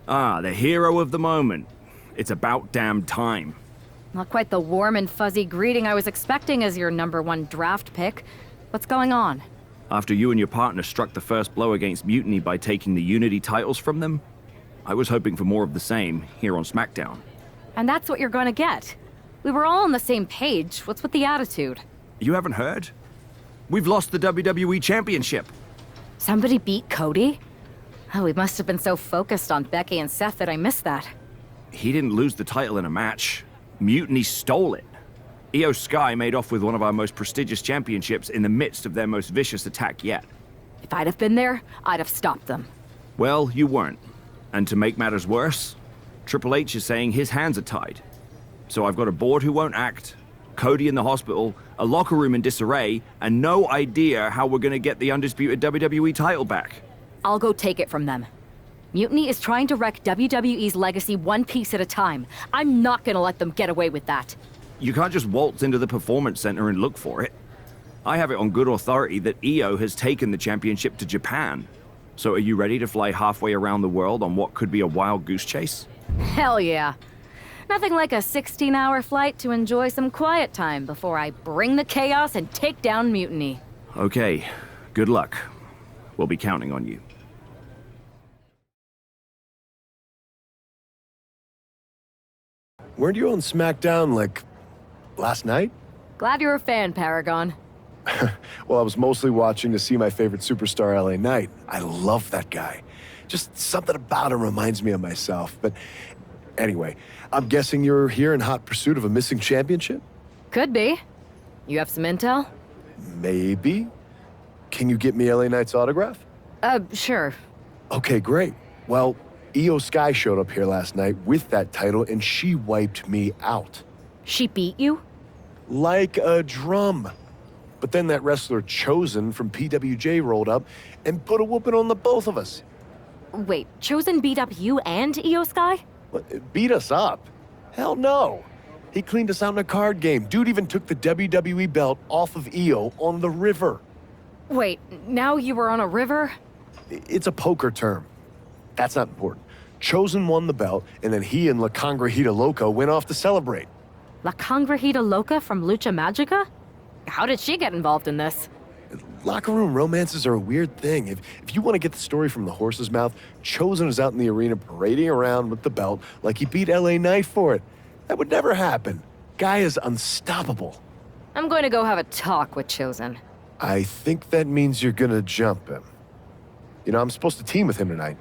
Ah, the hero of the moment. It's about damn time. Not quite the warm and fuzzy greeting I was expecting as your #1 draft pick. What's going on? After you and your partner struck the first blow against Mutiny by taking the Unity titles from them, I was hoping for more of the same here on SmackDown. And that's what you're going to get. We were all on the same page. What's with the attitude? You haven't heard? We've lost the WWE Championship. Somebody beat Cody? Oh, we must have been so focused on Becky and Seth that I missed that. He didn't lose the title in a match. Mutiny stole it. Io Sky made off with one of our most prestigious championships in the midst of their most vicious attack yet. If I'd have been there, I'd have stopped them. Well, you weren't. And to make matters worse, Triple H is saying his hands are tied. So I've got a board who won't act, Cody in the hospital, a locker room in disarray, and no idea how we're gonna get the undisputed WWE title back. I'll go take it from them. Mutiny is trying to wreck WWE's legacy one piece at a time. I'm not gonna let them get away with that. You can't just waltz into the Performance Center and look for it. I have it on good authority that Io has taken the championship to Japan. So are you ready to fly halfway around the world on what could be a wild goose chase? Hell yeah. Nothing like a 16-hour flight to enjoy some quiet time before I bring the chaos and take down Mutiny. Okay, good luck. We'll be counting on you. Weren't you on SmackDown, like, last night? Glad you're a fan, Paragon. Well, I was mostly watching to see my favorite superstar, LA Knight. I love that guy. Just something about him reminds me of myself. But anyway, I'm guessing you're here in hot pursuit of a missing championship? Could be. You have some intel? Maybe. Can you get me LA Knight's autograph? Sure. Okay, great. Well, Io Sky showed up here last night with that title, and she wiped me out. She beat you? Like a drum. But then that wrestler Chosen from PWJ rolled up and put a whooping on the both of us. Wait, Chosen beat up you and Io Sky? What, beat us up? Hell no. He cleaned us out in a card game. Dude even took the WWE belt off of Io on the river. Wait, now you were on a river? It's a poker term. That's not important. Chosen won the belt, and then he and La Congrejita Loca went off to celebrate. La Congrejita Loca from Lucha Magica? How did she get involved in this? Locker room romances are a weird thing. If you want to get the story from the horse's mouth, Chosen was out in the arena parading around with the belt like he beat LA Knight for it. That would never happen. Guy is unstoppable. I'm going to go have a talk with Chosen. I think that means you're gonna jump him. You know, I'm supposed to team with him tonight.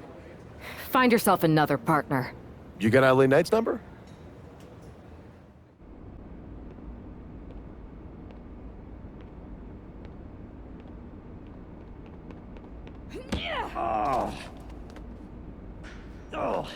Find yourself another partner. You got LA Knight's number? Oh. Oh.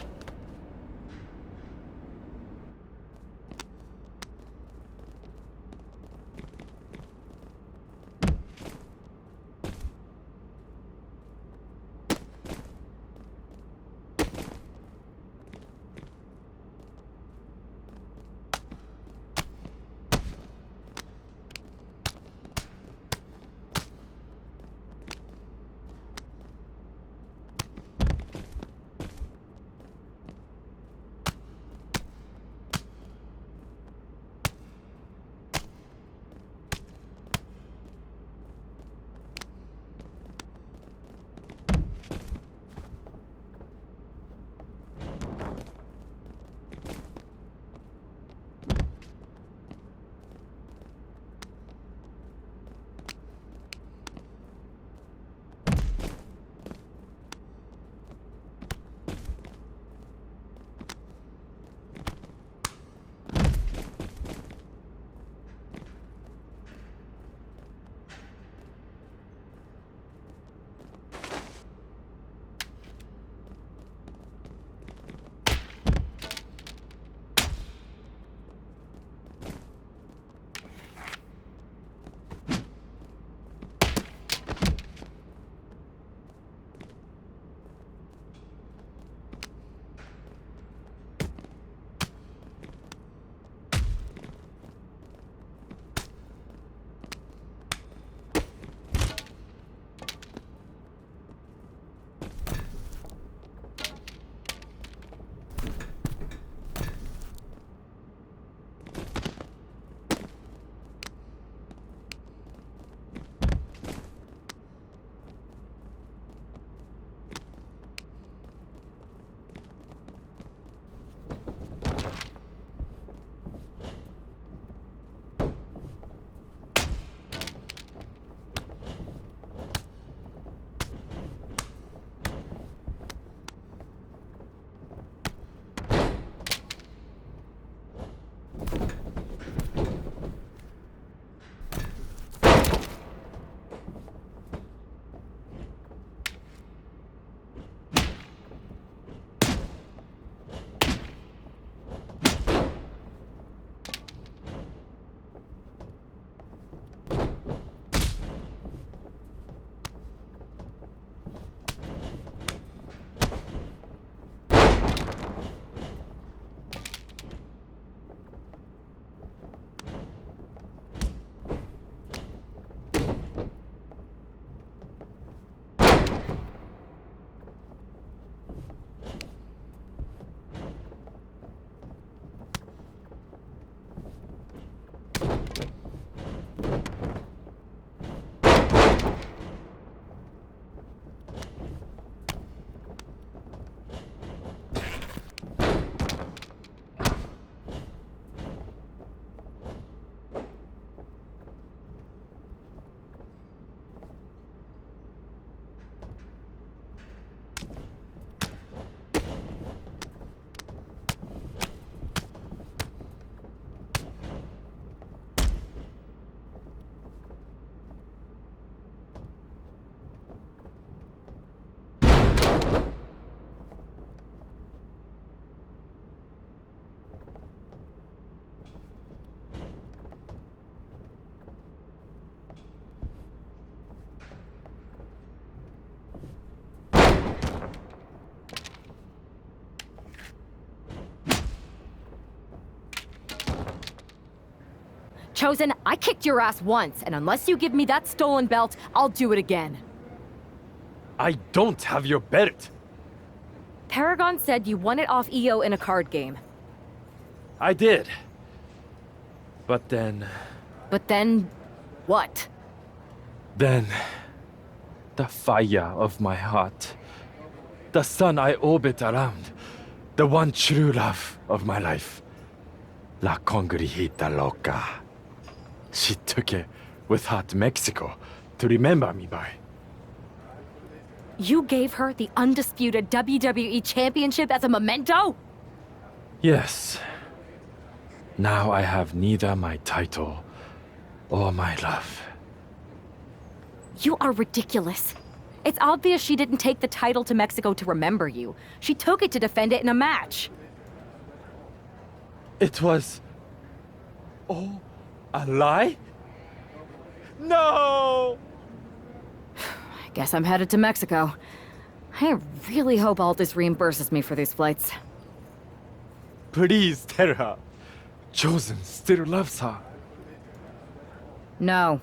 Chosen, I kicked your ass once, and unless you give me that stolen belt, I'll do it again. I don't have your belt. Paragon said you won it off EO in a card game. I did. But then... But then... what? Then... the fire of my heart. The sun I orbit around. The one true love of my life. La Congregita Loca. She took it with her to Mexico to remember me by. You gave her the undisputed WWE Championship as a memento? Yes. Now I have neither my title or my love. You are ridiculous. It's obvious she didn't take the title to Mexico to remember you. She took it to defend it in a match. It was... oh, a lie? No! I guess I'm headed to Mexico. I really hope Aldous reimburses me for these flights. Please tell her. Chosen still loves her. No.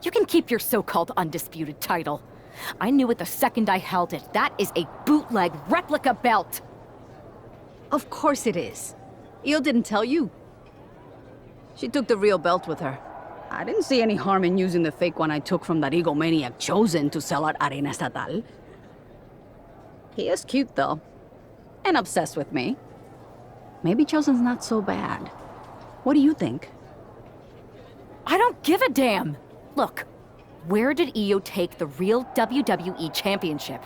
You can keep your so-called undisputed title. I knew it the second I held it. That is a bootleg replica belt! Of course it is. Io didn't tell you. She took the real belt with her. I didn't see any harm in using the fake one I took from that egomaniac Chosen to sell at Arena Estatal. He is cute, though. And obsessed with me. Maybe Chosen's not so bad. What do you think? I don't give a damn! Look, where did Io take the real WWE Championship?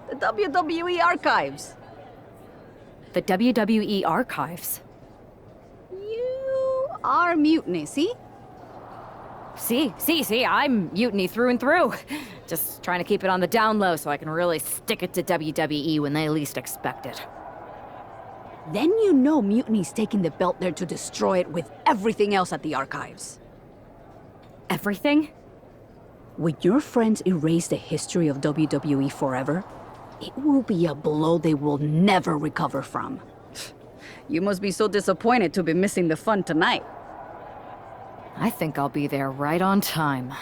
The WWE archives. The WWE Archives? You are Mutiny, see? See, I'm mutiny through and through. Just trying to keep it on the down low so I can really stick it to WWE when they least expect it. Then you know Mutiny's taking the belt there to destroy it with everything else at the archives. Everything? When your friends erase the history of WWE forever, it will be a blow they will never recover from. You must be so disappointed to be missing the fun tonight. I think I'll be there right on time.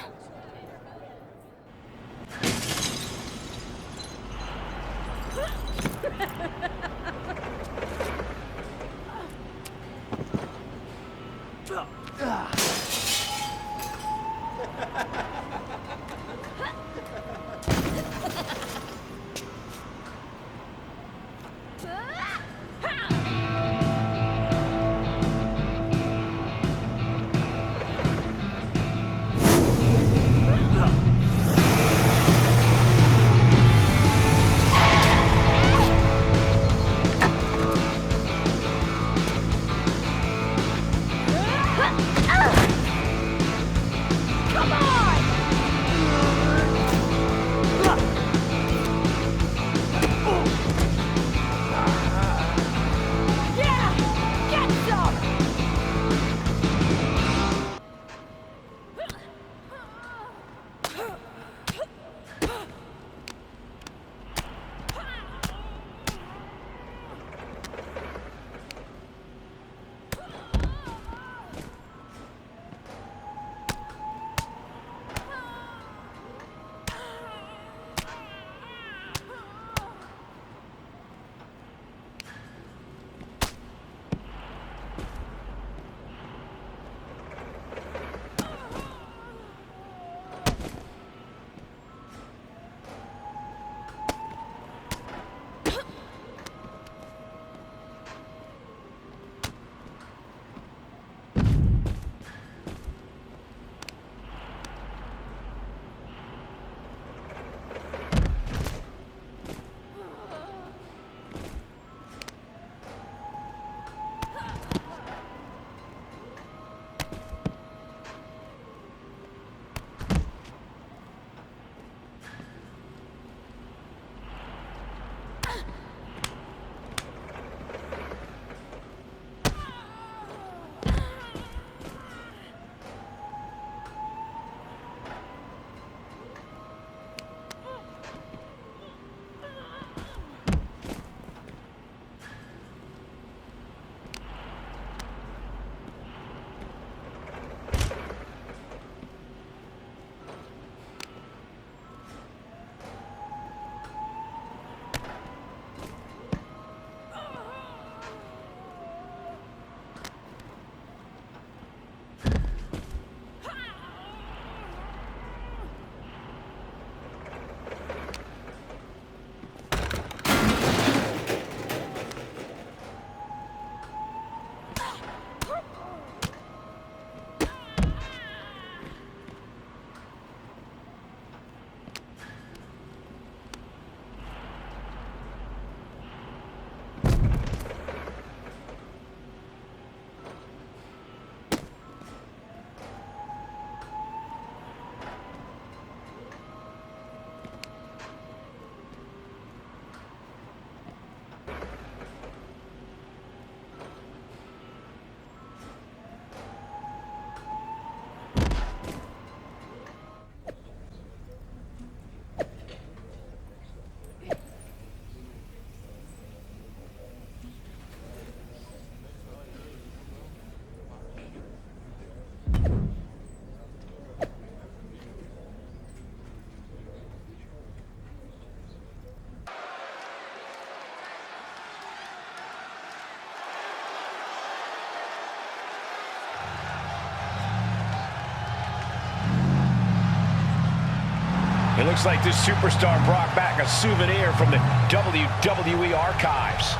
It looks like this superstar brought back a souvenir from the WWE archives.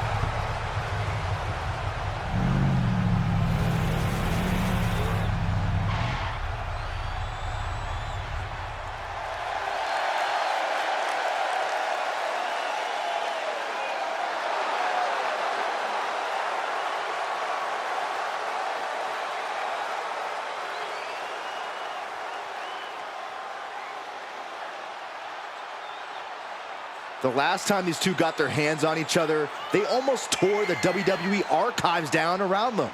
The last time these two got their hands on each other, they almost tore the WWE archives down around them.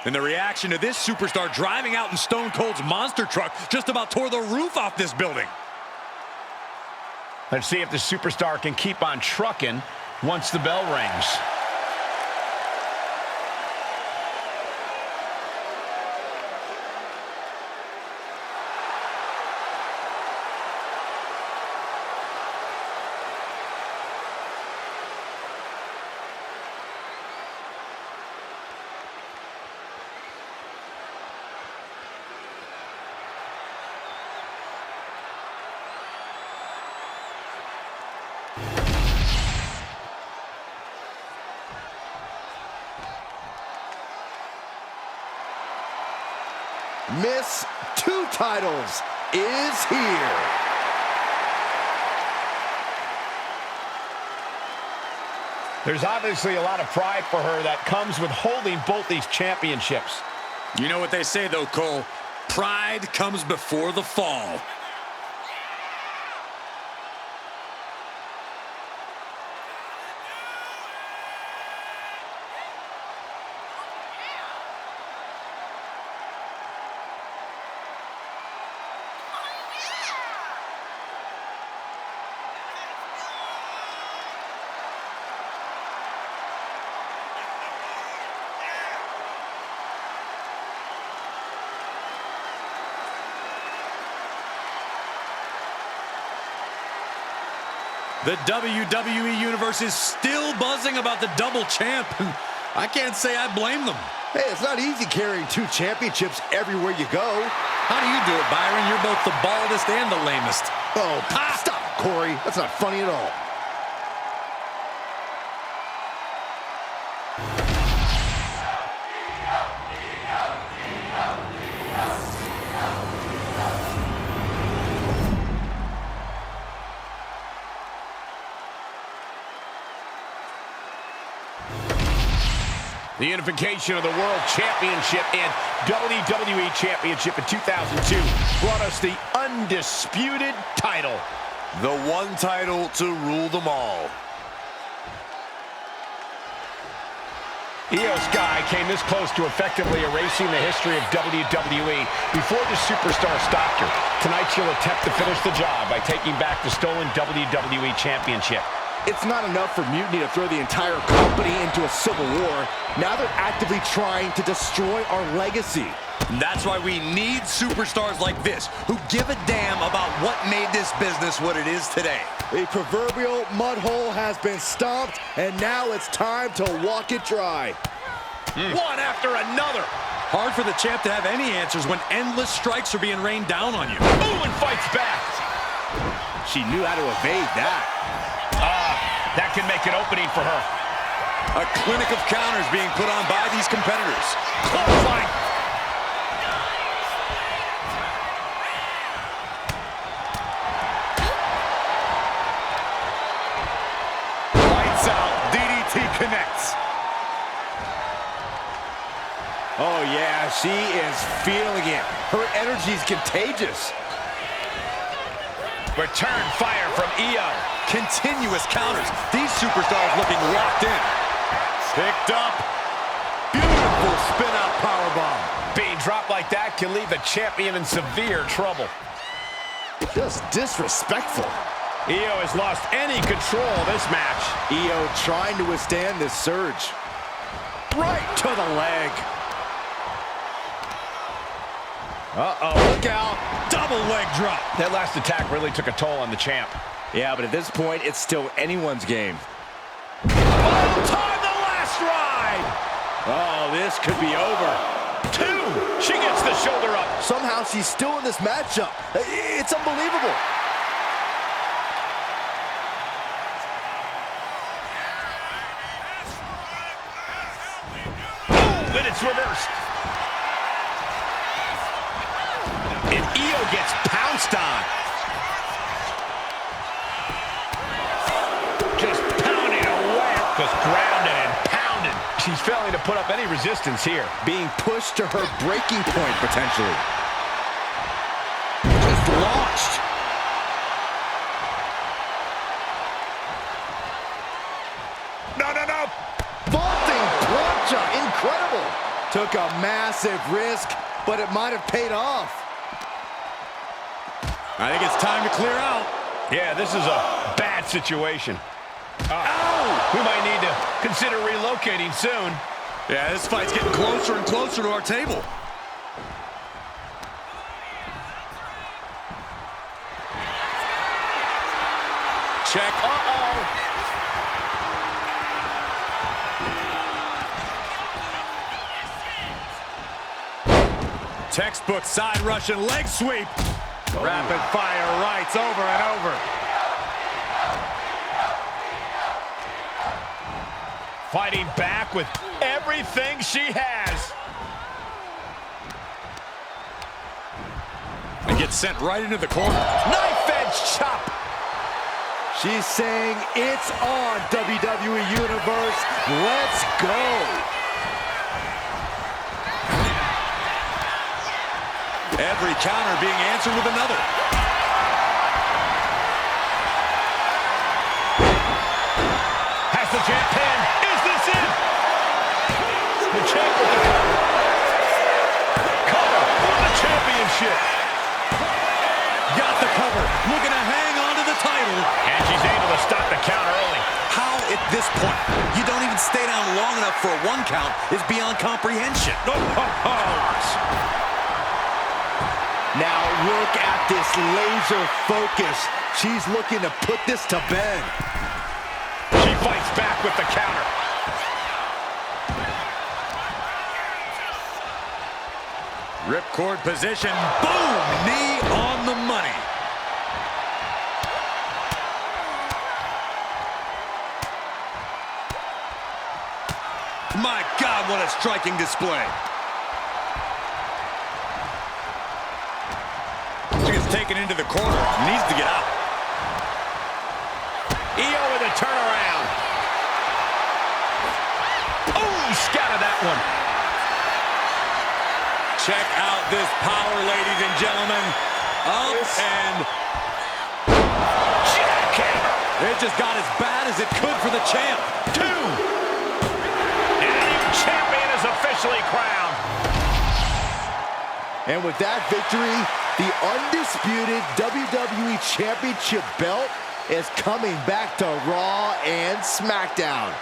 And the reaction to this superstar driving out in Stone Cold's monster truck just about tore the roof off this building. Let's see if the superstar can keep on trucking once the bell rings. Miss Two Titles is here. There's obviously a lot of pride for her that comes with holding both these championships. You know what they say, though, Cole? Pride comes before the fall. The WWE Universe is still buzzing about the double champ. I can't say I blame them. Hey, it's not easy carrying two championships everywhere you go. How do you do it, Byron? You're both the baldest and the lamest. Oh, stop, Corey. That's not funny at all. The unification of the World Championship and WWE Championship in 2002 brought us the undisputed title. The one title to rule them all. Io Sky came this close to effectively erasing the history of WWE before the superstar stopped her. Tonight she'll attempt to finish the job by taking back the stolen WWE Championship. It's not enough for Mutiny to throw the entire company into a civil war. Now they're actively trying to destroy our legacy. And that's why we need superstars like this, who give a damn about what made this business what it is today. The proverbial mud hole has been stomped, and now it's time to walk it dry. One after another. Hard for the champ to have any answers when endless strikes are being rained down on you. Ooh, and fights back. She knew how to evade that. That can make an opening for her. A clinic of counters being put on by these competitors. Clothesline. Lights out. DDT connects. Oh, yeah, she is feeling it. Her energy is contagious. Return fire from Io. Continuous counters. These superstars looking locked in. Picked up. Beautiful spin-out powerbomb. Being dropped like that can leave the champion in severe trouble. Just disrespectful. Io has lost any control of this match. Io trying to withstand this surge. Right to the leg. Uh-oh, look out. Double leg drop. That last attack really took a toll on the champ. Yeah, but at this point, it's still anyone's game. Oh, time the last ride. Oh, this could be over. 2. She gets the shoulder up. Somehow she's still in this matchup. It's unbelievable. and it's reversed. And Io gets pounced on. Just pounding away. Just grounded and pounded. She's failing to put up any resistance here. Being pushed to her breaking point, potentially. Just launched. No. Vaulting plancha, incredible. Took a massive risk, but it might have paid off. I think it's time to clear out. Yeah, this is a bad situation. We might need to consider relocating soon. Yeah, this fight's getting closer and closer to our table. Check. Textbook side Russian leg sweep. Rapid fire rights over and over. Fighting back with everything she has. And gets sent right into the corner. Knife edge chop. She's saying it's on, WWE Universe. Let's go. Every counter being answered with another. Has the champ pinned. Is this it? The champ with the cover. Cover for the championship. Got the cover. Looking to hang on to the title. And she's able to stop the count early. How at this point you don't even stay down long enough for a 1 count is beyond comprehension. Now look at this laser focus. She's looking to put this to bed. She fights back with the counter. Ripcord position. Boom! Knee on the money. My God, what a striking display. She gets taken into the corner. Needs to get out. Io with a turnaround. Oh, scattered that one. Check out this power, ladies and gentlemen. Up and... Jackhammer. It just got as bad as it could for the champ. 2. And a new champion is officially crowned. And with that victory, the undisputed WWE Championship belt is coming back to Raw and SmackDown,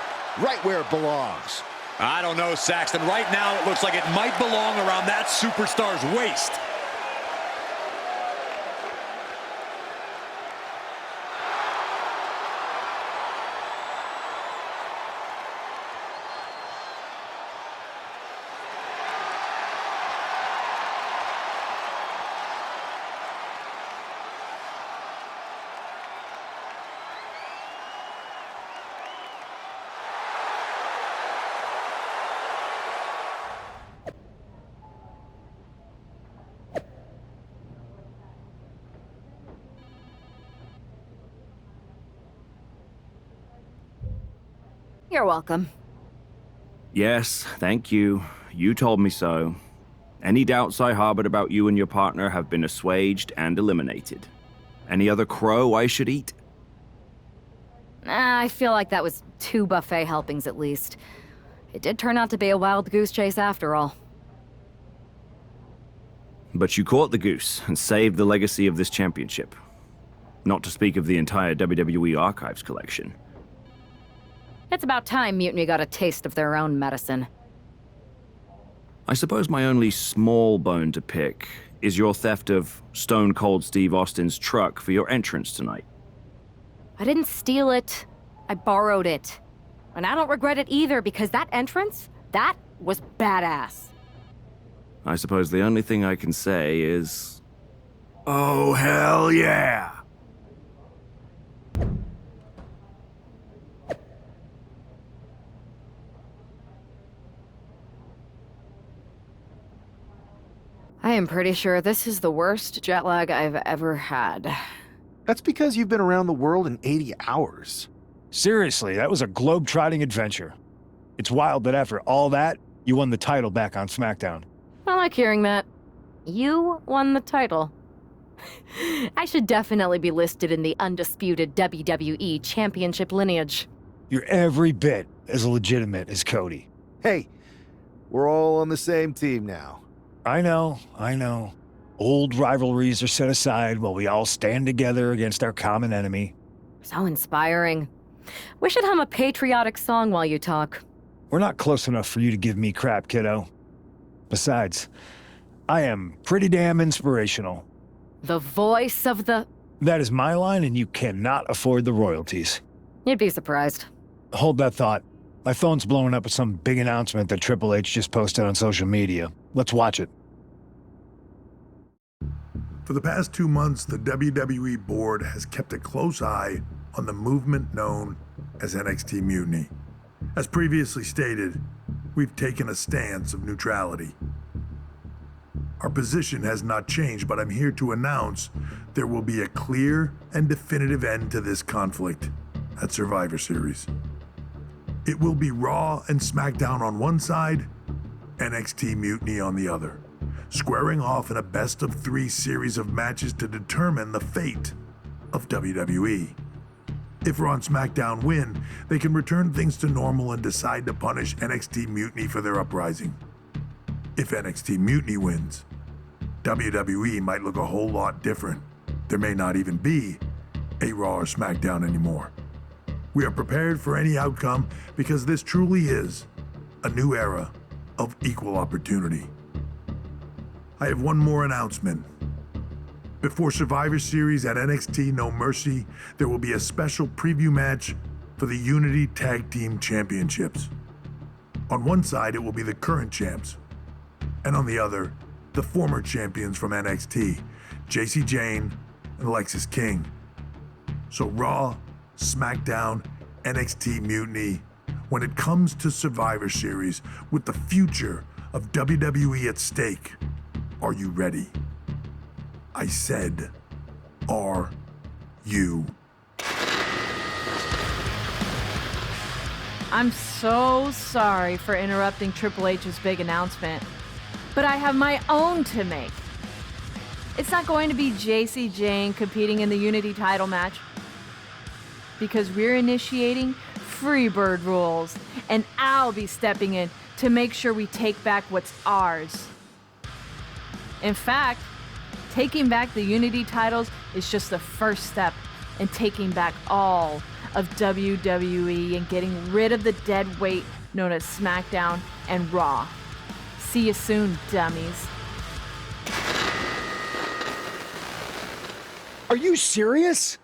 right where it belongs. I don't know, Saxton. Right now, it looks like it might belong around that superstar's waist. You're welcome. Yes, thank you. You told me so. Any doubts I harbored about you and your partner have been assuaged and eliminated. Any other crow I should eat? I feel like that was 2 buffet helpings at least. It did turn out to be a wild goose chase after all. But you caught the goose and saved the legacy of this championship. Not to speak of the entire WWE Archives collection. It's about time Mutiny got a taste of their own medicine. I suppose my only small bone to pick is your theft of Stone Cold Steve Austin's truck for your entrance tonight. I didn't steal it. I borrowed it. And I don't regret it either because that entrance, that was badass. I suppose the only thing I can say is... oh, hell yeah! am pretty sure this is the worst jet lag I've ever had. That's because you've been around the world in 80 hours. Seriously, that was a globe-trotting adventure. It's wild that after all that, you won the title back on SmackDown. I like hearing that. You won the title. I should definitely be listed in the undisputed WWE Championship lineage. You're every bit as legitimate as Cody. Hey, we're all on the same team now. I know. Old rivalries are set aside while we all stand together against our common enemy. So inspiring. We should hum a patriotic song while you talk. We're not close enough for you to give me crap, kiddo. Besides, I am pretty damn inspirational. The voice of the... That is my line, and you cannot afford the royalties. You'd be surprised. Hold that thought. My phone's blowing up with some big announcement that Triple H just posted on social media. Let's watch it. For the past 2 months, the WWE board has kept a close eye on the movement known as NXT Mutiny. As previously stated, we've taken a stance of neutrality. Our position has not changed, but I'm here to announce there will be a clear and definitive end to this conflict at Survivor Series. It will be Raw and SmackDown on one side, NXT Mutiny on the other, squaring off in a best-of-3 series of matches to determine the fate of WWE. If Raw and SmackDown win, they can return things to normal and decide to punish NXT Mutiny for their uprising. If NXT Mutiny wins, WWE might look a whole lot different. There may not even be a Raw or SmackDown anymore. We are prepared for any outcome because this truly is a new era of equal opportunity. I have one more announcement. Before Survivor Series at NXT No Mercy, there will be a special preview match for the Unity Tag Team Championships. On one side, it will be the current champs, and on the other, the former champions from NXT, Jacy Jayne and Lexis King. So Raw, SmackDown, NXT Mutiny, when it comes to Survivor Series with the future of WWE at stake, are you ready? I said, are you? I'm so sorry for interrupting Triple H's big announcement, but I have my own to make. It's not going to be Jacy Jayne competing in the Unity title match, because we're initiating Freebird rules, and I'll be stepping in to make sure we take back what's ours. In fact, taking back the Unity titles is just the first step in taking back all of WWE and getting rid of the dead weight known as SmackDown and Raw. See you soon, dummies. Are you serious?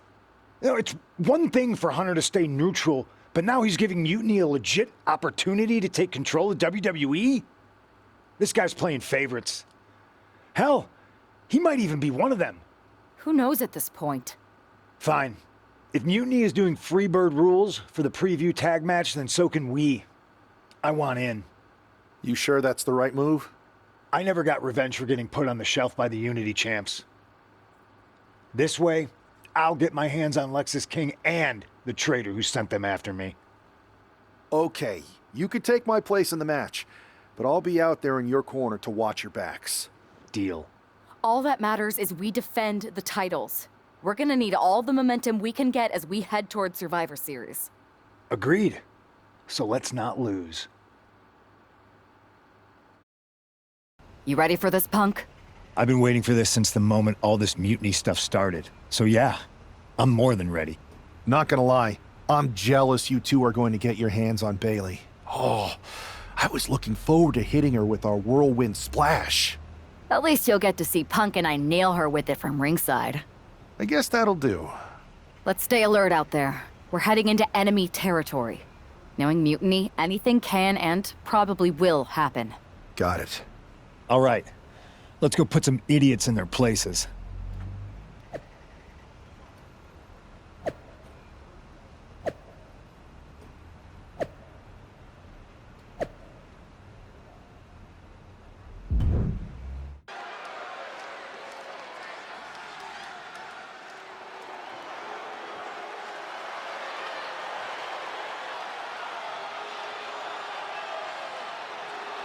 You know, it's one thing for Hunter to stay neutral, but now he's giving Mutiny a legit opportunity to take control of WWE? This guy's playing favorites. Hell, he might even be one of them. Who knows at this point? Fine. If Mutiny is doing Freebird rules for the preview tag match, then so can we. I want in. You sure that's the right move? I never got revenge for getting put on the shelf by the Unity champs. This way, I'll get my hands on Lexis King and the traitor who sent them after me. Okay, you could take my place in the match, but I'll be out there in your corner to watch your backs. Deal. All that matters is we defend the titles. We're gonna need all the momentum we can get as we head towards Survivor Series. Agreed. So let's not lose. You ready for this, punk? I've been waiting for this since the moment all this Mutiny stuff started. So yeah, I'm more than ready. Not gonna lie, I'm jealous you two are going to get your hands on Bayley. Oh, I was looking forward to hitting her with our whirlwind splash. At least you'll get to see Punk and I nail her with it from ringside. I guess that'll do. Let's stay alert out there. We're heading into enemy territory. Knowing Mutiny, anything can and probably will happen. Got it. All right, let's go put some idiots in their places.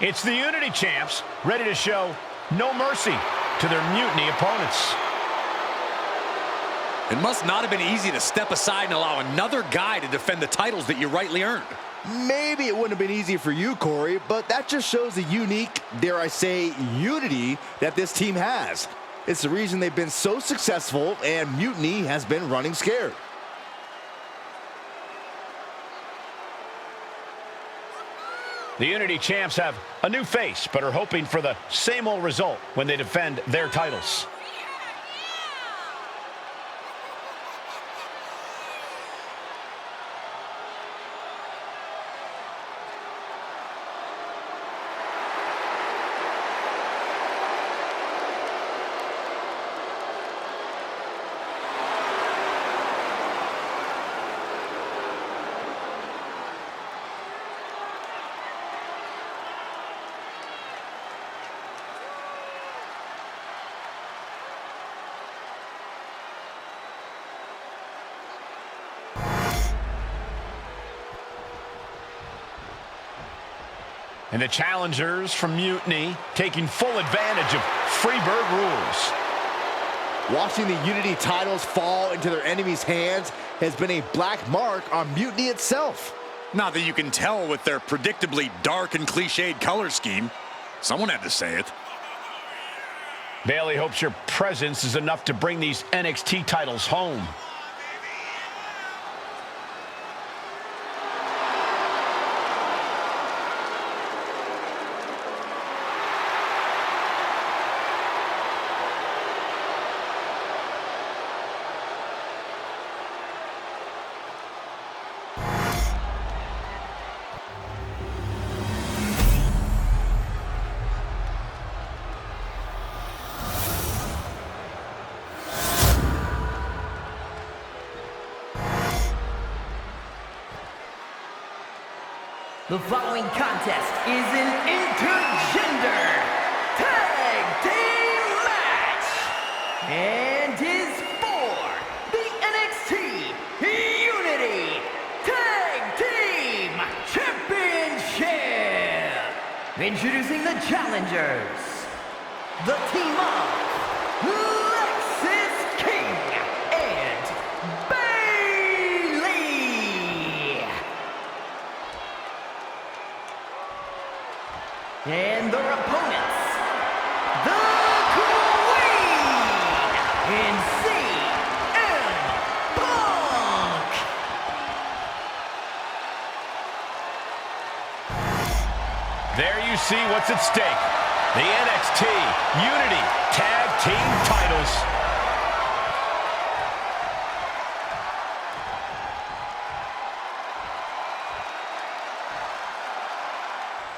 It's the Unity champs, ready to show no mercy to their Mutiny opponents. It must not have been easy to step aside and allow another guy to defend the titles that you rightly earned. Maybe it wouldn't have been easy for you, Corey, but that just shows the unique, dare I say, unity that this team has. It's the reason they've been so successful, and Mutiny has been running scared. The Unity champs have a new face, but are hoping for the same old result when they defend their titles. And the challengers from Mutiny taking full advantage of Freebird rules. Watching the Unity titles fall into their enemies' hands has been a black mark on Mutiny itself. Not that you can tell with their predictably dark and cliched color scheme. Someone had to say it. Bayley hopes your presence is enough to bring these NXT titles home. The following contest is an intergender tag team match and is for the NXT Unity Tag Team Championship. Introducing the challengers, the team of and their opponents, the Queen and CM Punk. There you see what's at stake. The NXT Unity Tag Team titles.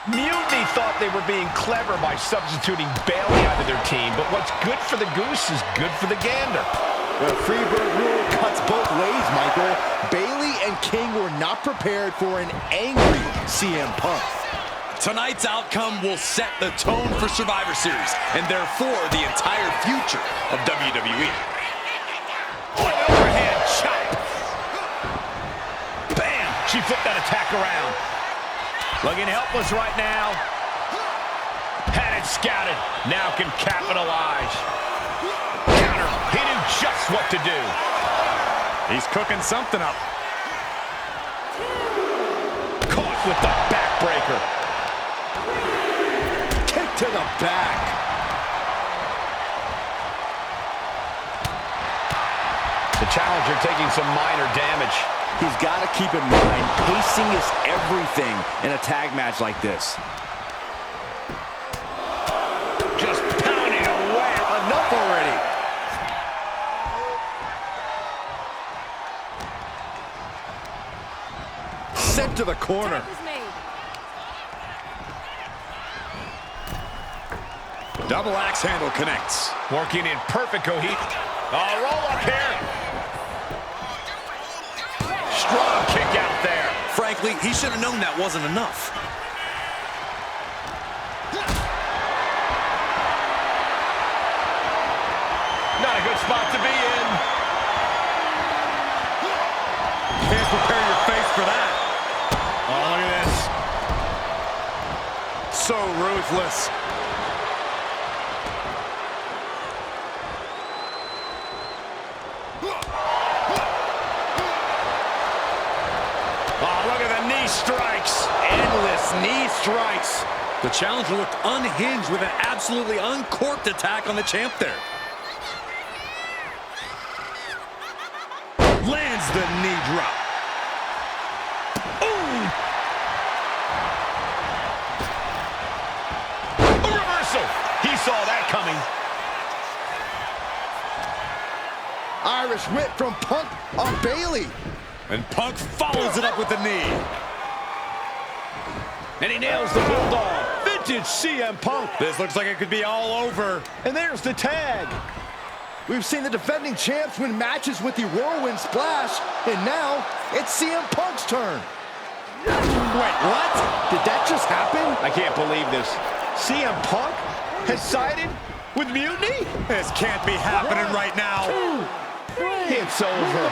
Mutiny thought they were being clever by substituting Bayley out of their team, but what's good for the goose is good for the gander. The Freebird rule cuts both ways, Michael. Bayley and King were not prepared for an angry CM Punk. Tonight's outcome will set the tone for Survivor Series, and therefore the entire future of WWE. What an overhand chop! Bam! She flipped that attack around. Looking helpless right now. Had it scouted. Now can capitalize. Counter. He knew just what to do. He's cooking something up. Caught with the backbreaker. Kick to the back. The challenger taking some minor damage. He's got to keep in mind, pacing is everything in a tag match like this. Just pounding away. Enough already. Sent to the corner. Double axe handle connects. Working in perfect cohesion. Oh, roll up here. Strong kick out there. Frankly, he should have known that wasn't enough. Not a good spot to be in. Can't prepare your face for that. Oh, look at this. so ruthless. Oh, look at the knee strikes. Endless knee strikes. The challenger looked unhinged with an absolutely uncorked attack on the champ there. Lands the knee drop. Ooh! A reversal. He saw that coming. Irish whip from Punk on Bailey. And Punk follows it up with the knee. And he nails the Bulldog. Vintage CM Punk. This looks like it could be all over. And there's the tag. We've seen the defending champs win matches with the Whirlwind Splash, and now it's CM Punk's turn. Wait, what? Did that just happen? I can't believe this. CM Punk has sided with Mutiny? This can't be happening right now. It's over.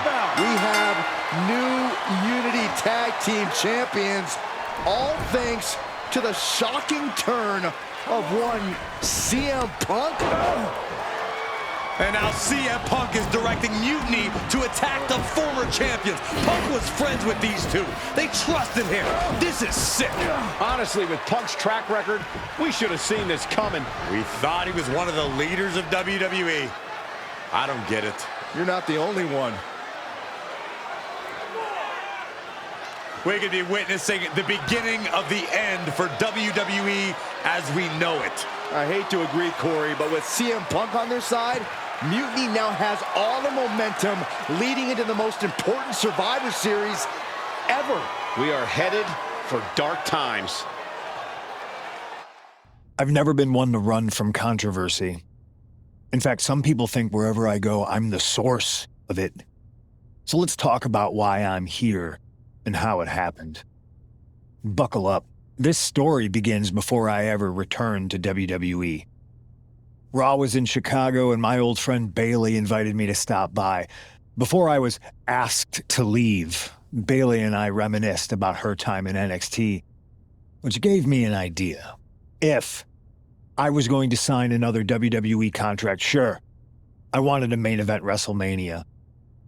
We have new Unity Tag Team Champions, all thanks to the shocking turn of one CM Punk. And now CM Punk is directing Mutiny to attack the former champions. Punk was friends with these two. They trusted him. This is sick. Honestly, with Punk's track record, we should have seen this coming. We thought he was one of the leaders of WWE. I don't get it. You're not the only one. We could be witnessing the beginning of the end for WWE as we know it. I hate to agree, Corey, but with CM Punk on their side, Mutiny now has all the momentum leading into the most important Survivor Series ever. We are headed for dark times. I've never been one to run from controversy. In fact, some people think wherever I go, I'm the source of it. So let's talk about why I'm here and how it happened. Buckle up. This story begins before I ever returned to WWE. Raw was in Chicago and my old friend Bailey invited me to stop by. Before I was asked to leave, Bailey and I reminisced about her time in NXT, which gave me an idea. If I was going to sign another WWE contract, sure, I wanted a main event WrestleMania,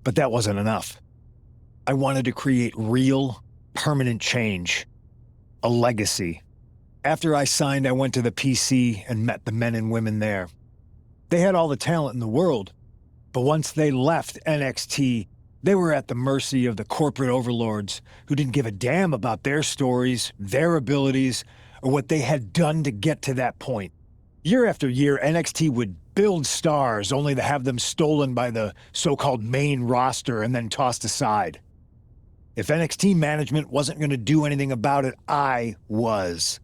but that wasn't enough. I wanted to create real, permanent change, a legacy. After I signed, I went to the PC and met the men and women there. They had all the talent in the world, but once they left NXT, they were at the mercy of the corporate overlords who didn't give a damn about their stories, their abilities, or what they had done to get to that point. Year after year, NXT would build stars only to have them stolen by the so-called main roster and then tossed aside. If NXT management wasn't going to do anything about it, I was.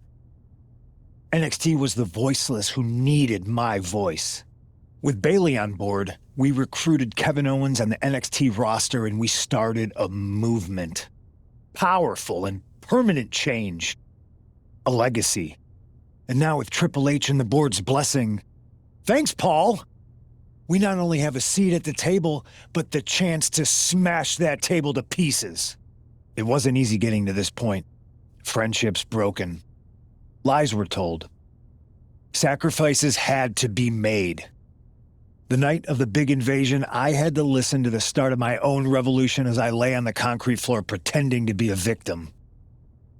NXT was the voiceless who needed my voice. With Bailey on board, we recruited Kevin Owens and the NXT roster and we started a movement. Powerful and permanent change. A legacy. And now with Triple H and the board's blessing, thanks, Paul! We not only have a seat at the table, but the chance to smash that table to pieces. It wasn't easy getting to this point. Friendships broken. Lies were told. Sacrifices had to be made. The night of the big invasion, I had to listen to the start of my own revolution as I lay on the concrete floor pretending to be a victim.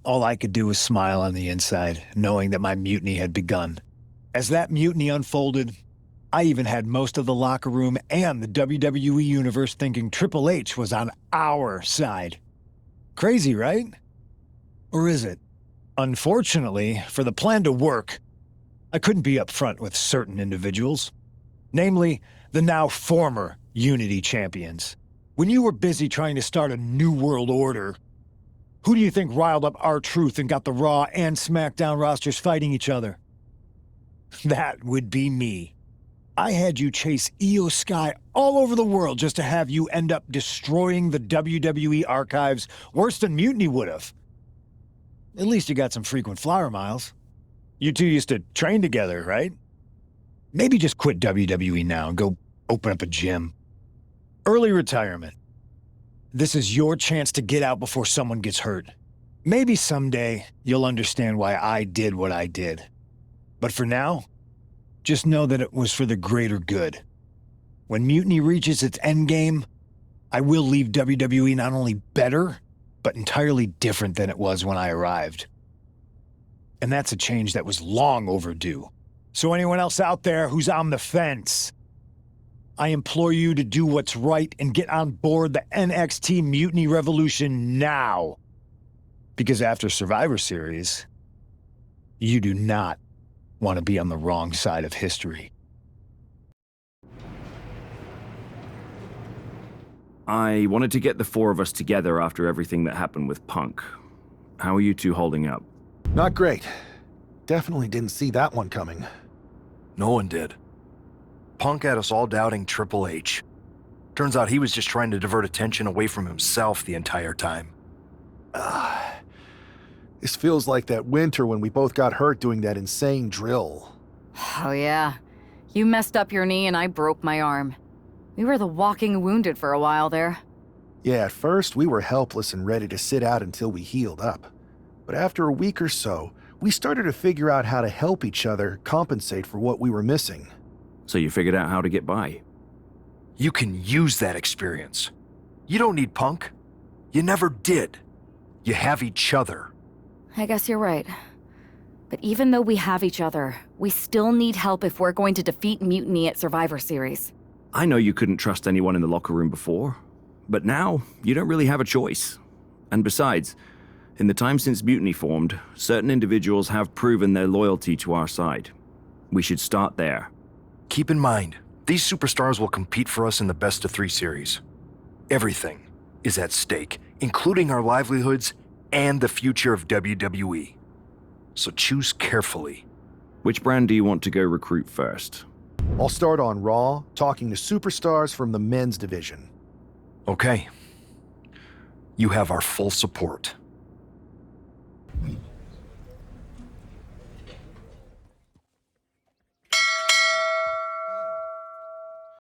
All I could do was smile on the inside, knowing that my mutiny had begun. As that mutiny unfolded, I even had most of the locker room and the WWE Universe thinking Triple H was on our side. Crazy, right? Or is it? Unfortunately, for the plan to work, I couldn't be upfront with certain individuals. Namely, the now former Unity champions. When you were busy trying to start a new world order, who do you think riled up R-Truth and got the Raw and SmackDown rosters fighting each other? That would be me. I had you chase Io Sky all over the world just to have you end up destroying the WWE archives worse than Mutiny would have. At least you got some frequent flyer miles. You two used to train together, right? Maybe just quit WWE now and go open up a gym. Early retirement. This is your chance to get out before someone gets hurt. Maybe someday you'll understand why I did what I did. But for now, just know that it was for the greater good. When Mutiny reaches its endgame, I will leave WWE not only better, but entirely different than it was when I arrived. And that's a change that was long overdue. So anyone else out there who's on the fence, I implore you to do what's right and get on board the NXT Mutiny Revolution now. Because after Survivor Series, you do not want to be on the wrong side of history. I wanted to get the four of us together after everything that happened with Punk. How are you two holding up? Not great. Definitely didn't see that one coming. No one did. Punk had us all doubting Triple H. Turns out he was just trying to divert attention away from himself the entire time. This feels like that winter when we both got hurt doing that insane drill. Oh, yeah. You messed up your knee and I broke my arm. We were the walking wounded for a while there. Yeah, at first we were helpless and ready to sit out until we healed up. But after a week or so, we started to figure out how to help each other compensate for what we were missing. So you figured out how to get by? You can use that experience. You don't need Punk. You never did. You have each other. I guess you're right. But even though we have each other, we still need help if we're going to defeat Mutiny at Survivor Series. I know you couldn't trust anyone in the locker room before, but now you don't really have a choice. And besides, in the time since Mutiny formed, certain individuals have proven their loyalty to our side. We should start there. Keep in mind, these superstars will compete for us in the best-of-3 series. Everything is at stake, including our livelihoods and the future of WWE. So choose carefully. Which brand do you want to go recruit first? I'll start on Raw, talking to superstars from the men's division. Okay. You have our full support.